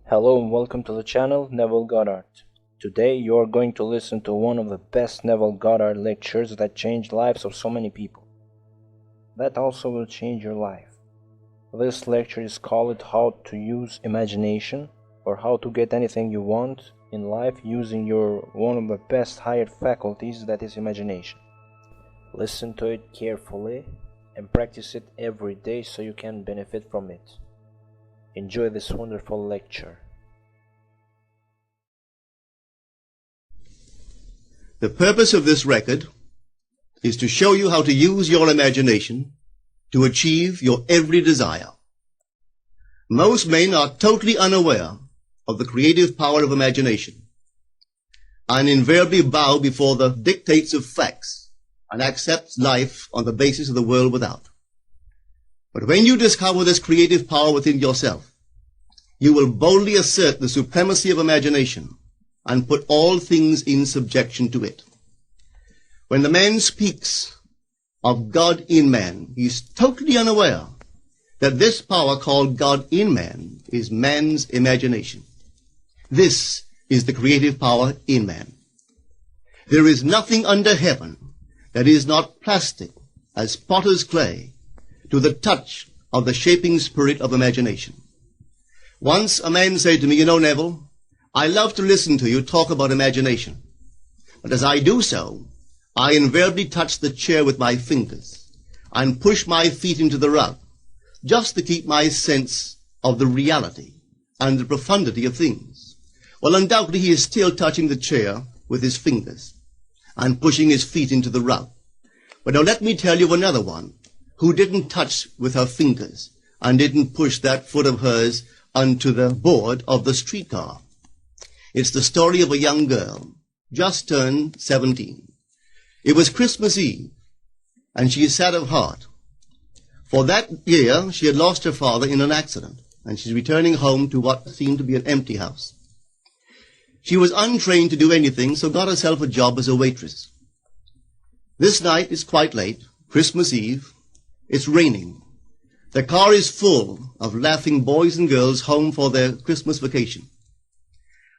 Hello and welcome to the channel Neville Goddard. Today you are going to listen to one of the best Neville Goddard lectures that changed lives of so many people. That also will change your life. This lecture is called How to Use Imagination, or how to get anything you want in life using your one of the best hired faculties, that is imagination. Listen to it carefully and practice it every day so you can benefit from it. Enjoy this wonderful lecture. The purpose of this record is to show you how to use your imagination to achieve your every desire. Most men are totally unaware of the creative power of imagination and invariably bow before the dictates of facts and accept life on the basis of the world without. But when you discover this creative power within yourself, you will boldly assert the supremacy of imagination and put all things in subjection to it. When the man speaks of God in man, he is totally unaware that this power called God in man is man's imagination. This is the creative power in man. There is nothing under heaven that is not plastic as potter's clay to the touch of the shaping spirit of imagination. Once a man said to me, "You know, Neville, I love to listen to you talk about imagination. But as I do so, I invariably touch the chair with my fingers and push my feet into the rug just to keep my sense of the reality and the profundity of things." Well, undoubtedly he is still touching the chair with his fingers and pushing his feet into the rug. But now let me tell you of another one who didn't touch with her fingers and didn't push that foot of hers onto the board of the streetcar. It's the story of a young girl, just turned 17. It was Christmas Eve, and she is sad of heart. For that year, she had lost her father in an accident, and she's returning home to what seemed to be an empty house. She was untrained to do anything, so got herself a job as a waitress. This night is quite late, Christmas Eve. It's raining. The car is full of laughing boys and girls home for their Christmas vacation.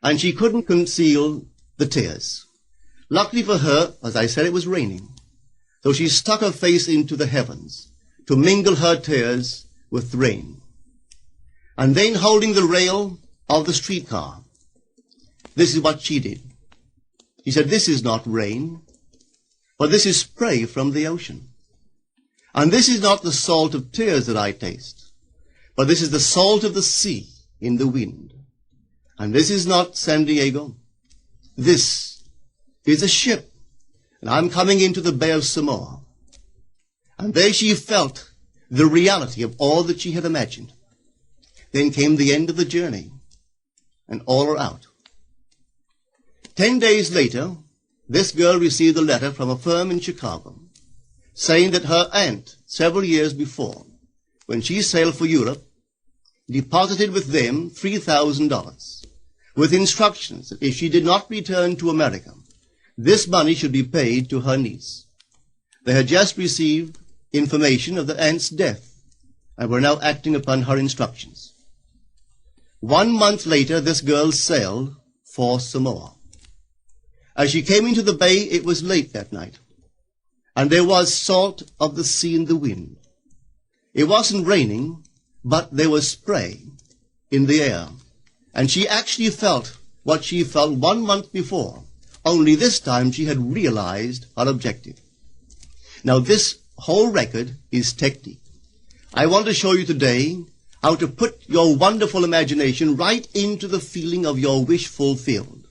And she couldn't conceal the tears. Luckily for her, as I said, it was raining. So she stuck her face into the heavens to mingle her tears with the rain. And then, holding the rail of the streetcar, this is what she did. She said, "This is not rain, but this is spray from the ocean. And this is not the salt of tears that I taste, but this is the salt of the sea in the wind. And this is not San Diego. This is a ship, and I'm coming into the Bay of Samoa." And there she felt the reality of all that she had imagined. Then came the end of the journey, and all are out. 10 days later, this girl received a letter from a firm in Chicago saying that her aunt, several years before, when she sailed for Europe, deposited with them $3,000 with instructions that if she did not return to America, this money should be paid to her niece. They had just received information of the aunt's death and were now acting upon her instructions. 1 month later, this girl sailed for Samoa. As she came into the bay, it was late that night, and there was salt of the sea in the wind. It wasn't raining, but there was spray in the air, and she actually felt what she felt 1 month before, only this time she had realized her objective. Now this whole record is technique. I want to show you today how to put your wonderful imagination right into the feeling of your wish fulfilled,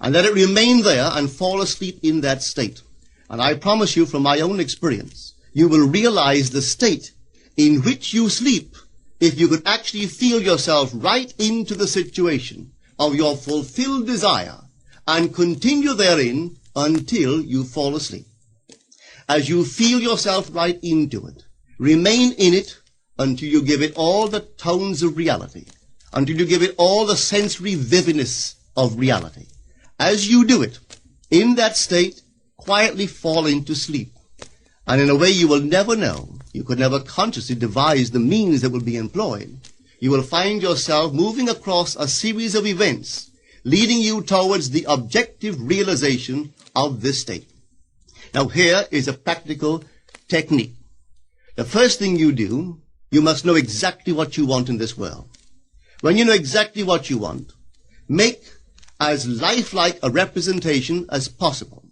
and let it remain there and fall asleep in that state. And I promise you from my own experience, you will realize the state in which you sleep if you could actually feel yourself right into the situation of your fulfilled desire and continue therein until you fall asleep. As you feel yourself right into it, remain in it until you give it all the tones of reality, until you give it all the sensory vividness of reality. As you do it, in that state, quietly fall into sleep. And in a way you will never know, you could never consciously devise the means that will be employed, you will find yourself moving across a series of events leading you towards the objective realization of this state. Now here is a practical technique. The first thing you do, you must know exactly what you want in this world. When you know exactly what you want, make as lifelike a representation as possible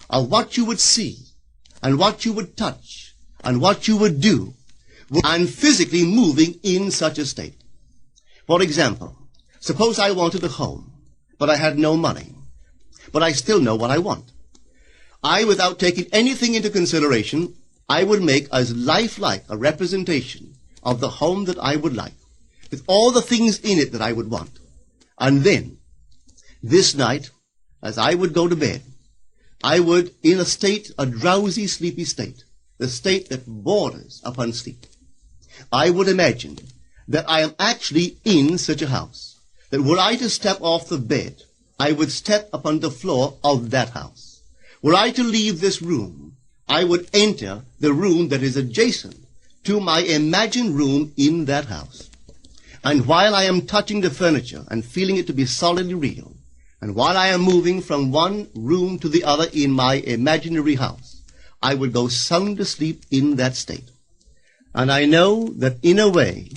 of what you would see and what you would touch and what you would do and physically moving in such a state. For example, suppose I wanted a home, but I had no money, but I still know what I want. I, without taking anything into consideration, I would make as lifelike a representation of the home that I would like, with all the things in it that I would want. And then, this night, as I would go to bed, I would, in a state, a drowsy, sleepy state, the state that borders upon sleep, I would imagine that I am actually in such a house, that were I to step off the bed, I would step upon the floor of that house. Were I to leave this room, I would enter the room that is adjacent to my imagined room in that house. And while I am touching the furniture and feeling it to be solidly real, and while I am moving from one room to the other in my imaginary house, I would go sound asleep in that state. And I know that in a way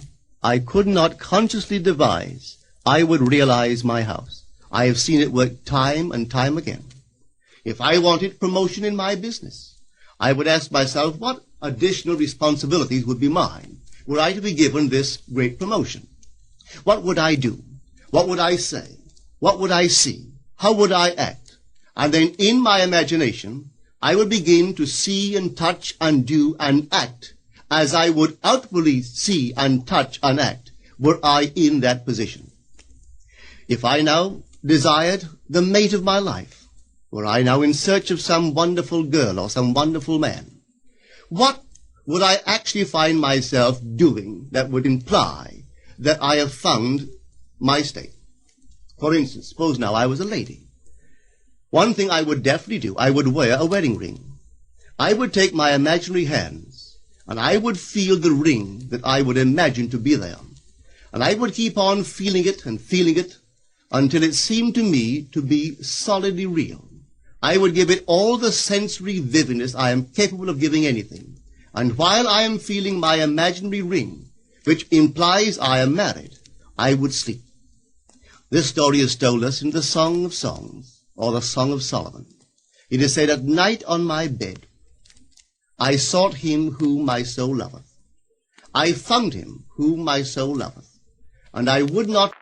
I could not consciously devise, I would realize my house. I have seen it work time and time again. If I wanted promotion in my business, I would ask myself what additional responsibilities would be mine were I to be given this great promotion. What would I do? What would I say? What would I see? How would I act? And then in my imagination, I would begin to see and touch and do and act as I would outwardly see and touch and act were I in that position. If I now desired the mate of my life, were I now in search of some wonderful girl or some wonderful man, what would I actually find myself doing that would imply that I have found my state? For instance, suppose now I was a lady. One thing I would definitely do, I would wear a wedding ring. I would take my imaginary hands, and I would feel the ring that I would imagine to be there. And I would keep on feeling it until it seemed to me to be solidly real. I would give it all the sensory vividness I am capable of giving anything. And while I am feeling my imaginary ring, which implies I am married, I would sleep. This story is told us in the Song of Songs, or the Song of Solomon. It is said, "At night on my bed, I sought him whom my soul loveth. I found him whom my soul loveth, and I would not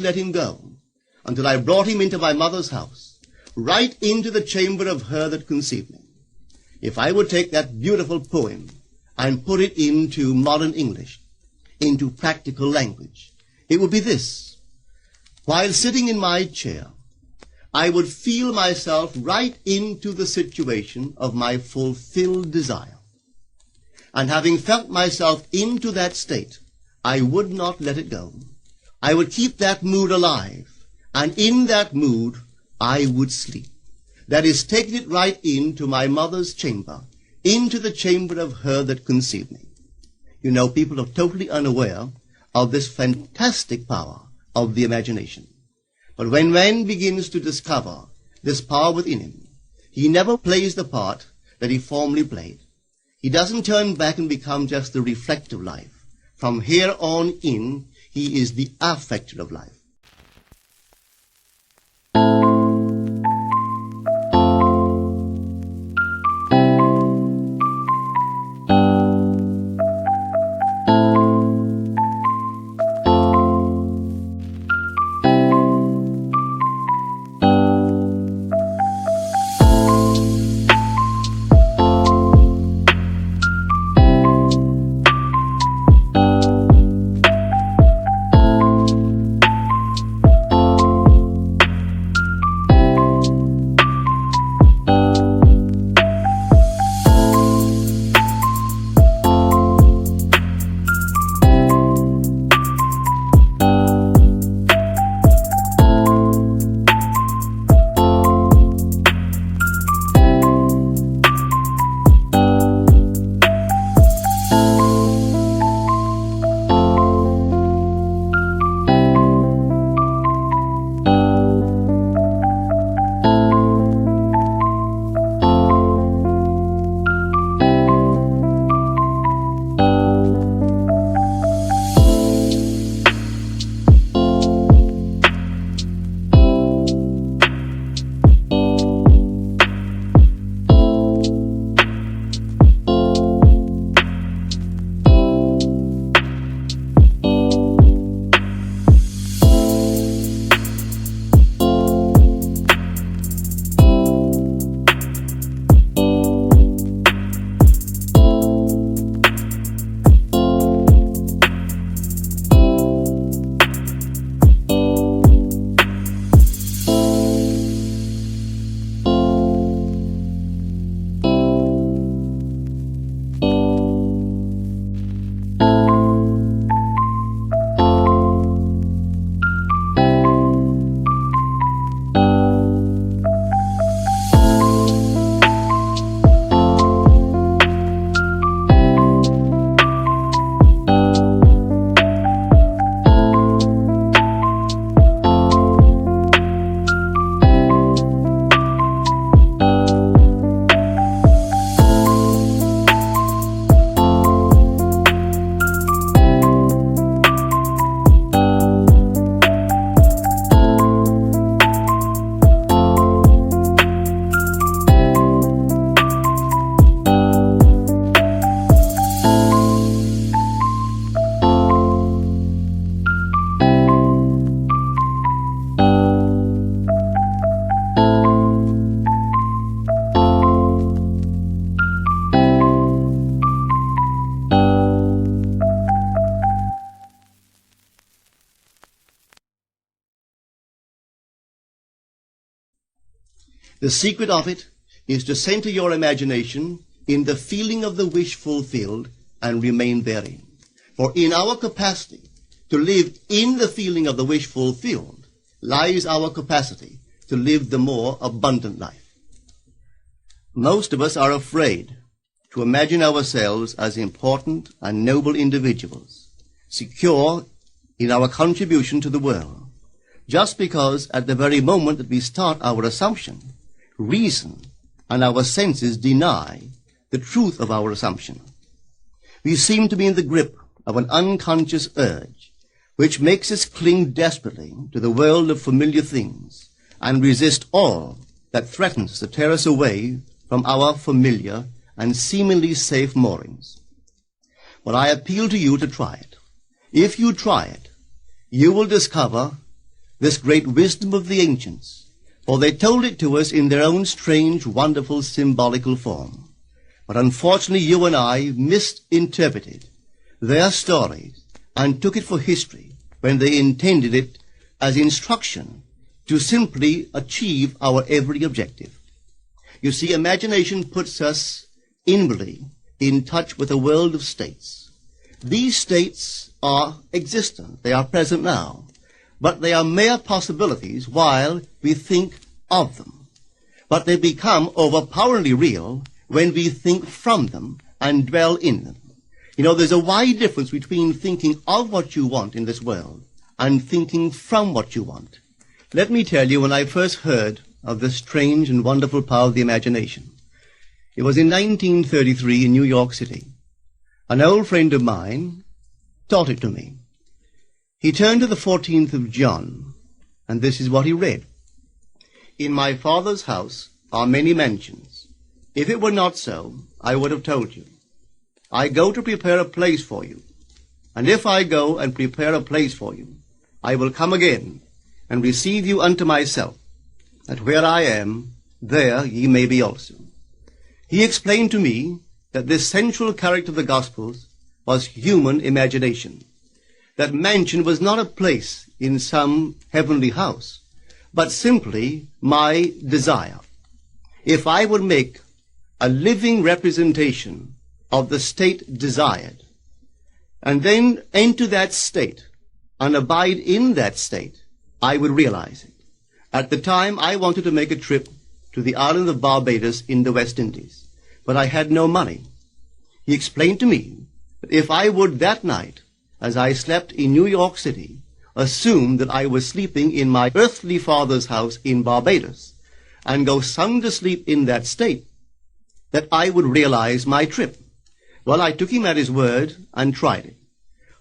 let him go until I brought him into my mother's house, right into the chamber of her that conceived me. If I would take that beautiful poem and put it into modern English, into practical language, it would be this. While sitting in my chair, I would feel myself right into the situation of my fulfilled desire. And having felt myself into that state, I would not let it go. I would keep that mood alive, and in that mood, I would sleep. That is, taking it right into my mother's chamber, into the chamber of her that conceived me. You know, people are totally unaware of this fantastic power of the imagination. But when man begins to discover this power within him, he never plays the part that he formerly played. He doesn't turn back and become just the reflector of life. From here on in, he is the affecter of life. The secret of it is to center your imagination in the feeling of the wish fulfilled and remain therein. For in our capacity to live in the feeling of the wish fulfilled lies our capacity to live the more abundant life. Most of us are afraid to imagine ourselves as important and noble individuals, secure in our contribution to the world, just because at the very moment that we start our assumption, reason and our senses deny the truth of our assumption. We seem to be in the grip of an unconscious urge which makes us cling desperately to the world of familiar things and resist all that threatens to tear us away from our familiar and seemingly safe moorings. But I appeal to you to try it. If you try it, you will discover this great wisdom of the ancients, for they told it to us in their own strange, wonderful, symbolical form. But unfortunately, you and I misinterpreted their stories and took it for history when they intended it as instruction to simply achieve our every objective. You see, imagination puts us inwardly in touch with a world of states. These states are existent. They are present now. But they are mere possibilities while we think of them. But they become overpoweringly real when we think from them and dwell in them. You know, there's a wide difference between thinking of what you want in this world and thinking from what you want. Let me tell you, when I first heard of this strange and wonderful power of the imagination, it was in 1933 in New York City. An old friend of mine taught it to me. He turned to the 14th of John, and this is what he read. In my Father's house are many mansions. If it were not so, I would have told you. I go to prepare a place for you. And if I go and prepare a place for you, I will come again and receive you unto myself, that where I am, there ye may be also. He explained to me that this central character of the Gospels was human imagination. That mansion was not a place in some heavenly house, but simply my desire. If I would make a living representation of the state desired, and then enter that state and abide in that state, I would realize it. At the time, I wanted to make a trip to the island of Barbados in the West Indies, but I had no money. He explained to me that if I would that night, as I slept in New York City, assume that I was sleeping in my earthly father's house in Barbados, and go sound asleep in that state, that I would realize my trip. Well, I took him at his word and tried it.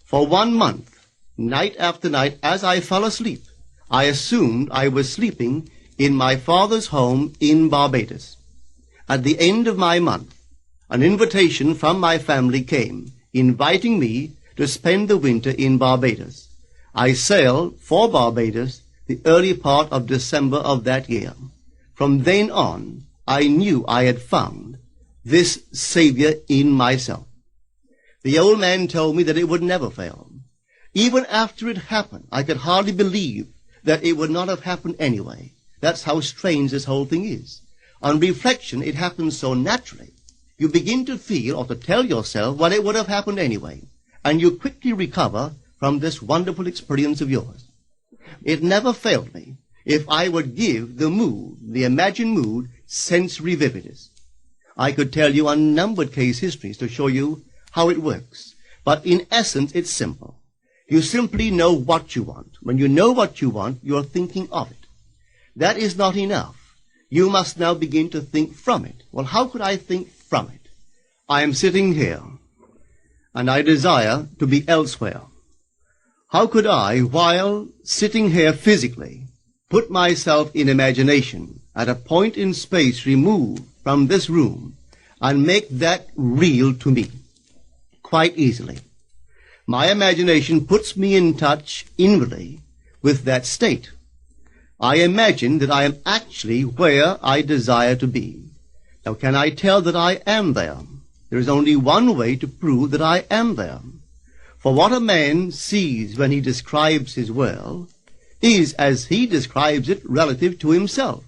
For 1 month, night after night, as I fell asleep, I assumed I was sleeping in my father's home in Barbados. At the end of my month, an invitation from my family came, inviting me to spend the winter in Barbados. I sailed for Barbados the early part of December of that year. From then on, I knew I had found this Savior in myself. The old man told me that it would never fail. Even after it happened, I could hardly believe that it would not have happened anyway. That's how strange this whole thing is. On reflection, it happens so naturally. You begin to feel or to tell yourself, well, it would have happened anyway. And you quickly recover from this wonderful experience of yours. It never failed me if I would give the mood, the imagined mood, sensory vividness. I could tell you unnumbered case histories to show you how it works. But in essence, it's simple. You simply know what you want. When you know what you want, you're thinking of it. That is not enough. You must now begin to think from it. Well, how could I think from it? I am sitting here, and I desire to be elsewhere. How could I, while sitting here physically, put myself in imagination at a point in space removed from this room and make that real to me? Quite easily. My imagination puts me in touch inwardly with that state. I imagine that I am actually where I desire to be. Now, can I tell that I am there? There is only one way to prove that I am there. For what a man sees when he describes his world is as he describes it relative to himself.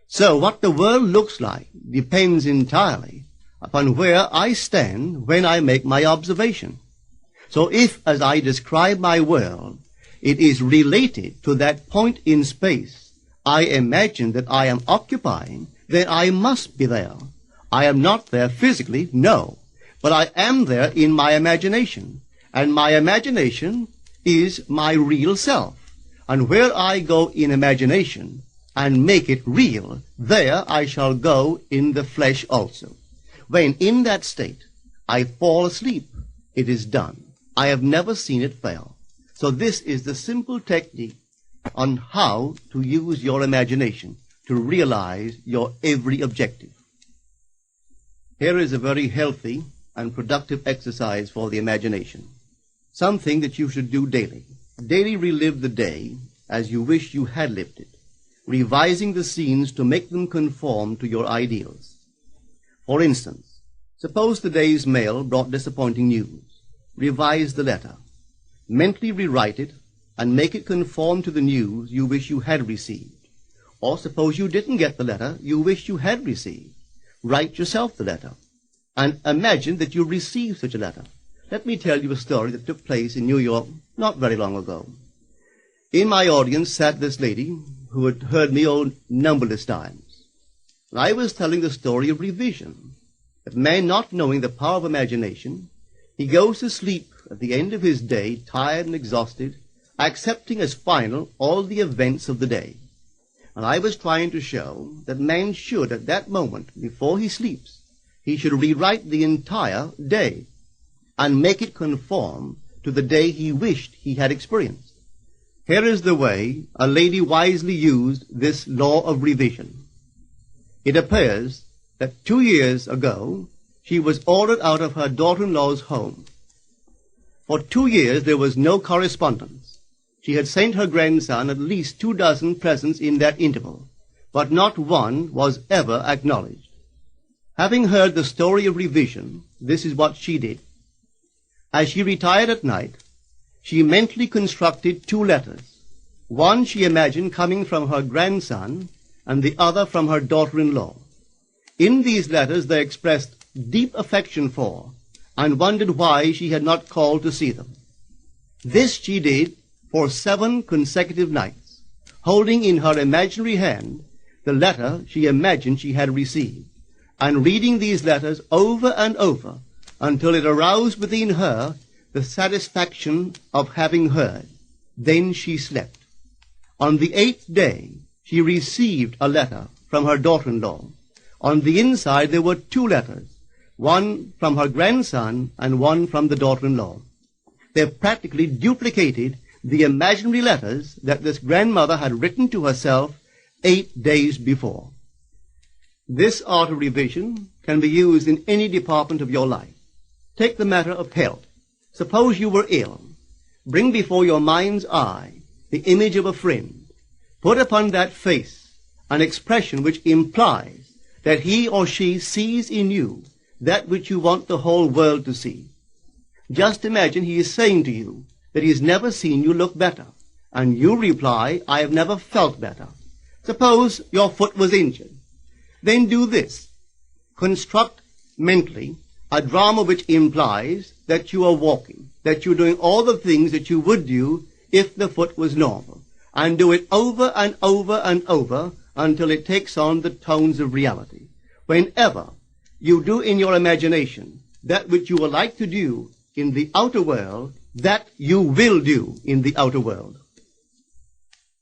So what the world looks like depends entirely upon where I stand when I make my observation. So if, as I describe my world, it is related to that point in space I imagine that I am occupying, then I must be there. I am not there physically, no, but I am there in my imagination, and my imagination is my real self. And where I go in imagination and make it real, there I shall go in the flesh also. When in that state I fall asleep, it is done. I have never seen it fail. So this is the simple technique on how to use your imagination to realize your every objective. Here is a very healthy and productive exercise for the imagination. Something that you should do daily. Daily relive the day as you wish you had lived it, revising the scenes to make them conform to your ideals. For instance, suppose the day's mail brought disappointing news. Revise the letter. Mentally rewrite it and make it conform to the news you wish you had received. Or suppose you didn't get the letter you wish you had received. Write yourself the letter and imagine that you received such a letter. Let me tell you a story that took place in New York not very long ago. In my audience sat this lady who had heard me numberless times. And I was telling the story of revision, that man not knowing the power of imagination, he goes to sleep at the end of his day, tired and exhausted, accepting as final all the events of the day. And I was trying to show that man should, at that moment, before he sleeps, he should rewrite the entire day and make it conform to the day he wished he had experienced. Here is the way a lady wisely used this law of revision. It appears that 2 years ago, she was ordered out of her daughter-in-law's home. For 2 years there was no correspondence. She had sent her grandson at least 24 presents in that interval, but not one was ever acknowledged. Having heard the story of revision, this is what she did. As she retired at night, she mentally constructed 2 letters. One she imagined coming from her grandson, and the other from her daughter-in-law. In these letters they expressed deep affection for, and wondered why she had not called to see them. This she did for 7 consecutive nights, holding in her imaginary hand the letter she imagined she had received, and reading these letters over and over until it aroused within her the satisfaction of having heard. Then she slept. On the 8th day, she received a letter from her daughter-in-law. On the inside there were 2 letters, one from her grandson and one from the daughter-in-law. They practically duplicated the imaginary letters that this grandmother had written to herself 8 days before. This art of revision can be used in any department of your life. Take the matter of health. Suppose you were ill. Bring before your mind's eye the image of a friend. Put upon that face an expression which implies that he or she sees in you that which you want the whole world to see. Just imagine he is saying to you that he has never seen you look better, and you reply, I have never felt better. Suppose your foot was injured. Then do this. Construct mentally a drama which implies that you are walking, that you're doing all the things that you would do if the foot was normal, and do it over and over and over until it takes on the tones of reality. Whenever you do in your imagination that which you would like to do in the outer world, that you will do in the outer world.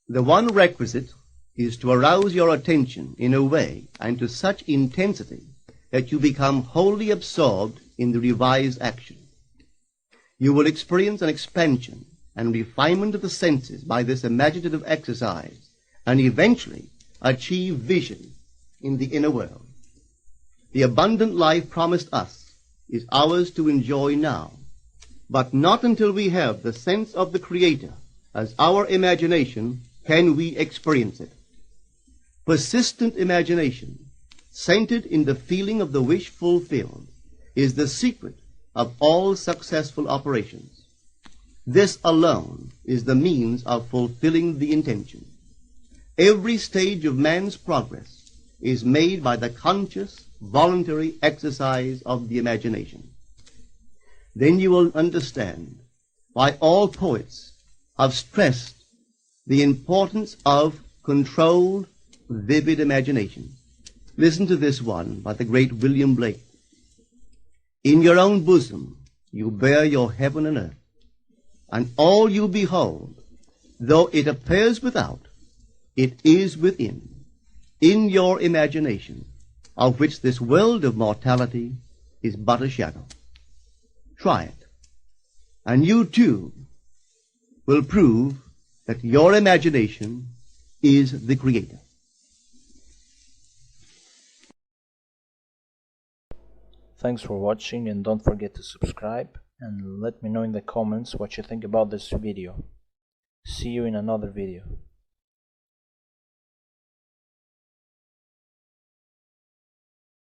The one requisite is to arouse your attention in a way and to such intensity that you become wholly absorbed in the revised action. You will experience an expansion and refinement of the senses by this imaginative exercise, and eventually achieve vision in the inner world. The abundant life promised us is ours to enjoy now, but not until we have the sense of the Creator as our imagination can we experience it. Persistent imagination, centered in the feeling of the wish fulfilled, is the secret of all successful operations. This alone is the means of fulfilling the intention. Every stage of man's progress is made by the conscious, voluntary exercise of the imagination. Then you will understand why all poets have stressed the importance of controlled, vivid imagination. Listen to this one by the great William Blake. In your own bosom you bear your heaven and earth, and all you behold, though it appears without, it is within, in your imagination, of which this world of mortality is but a shadow. Try it, and you too will prove that your imagination is the Creator. Thanks for watching, and don't forget to subscribe and let me know in the comments what you think about this video. See you in another video.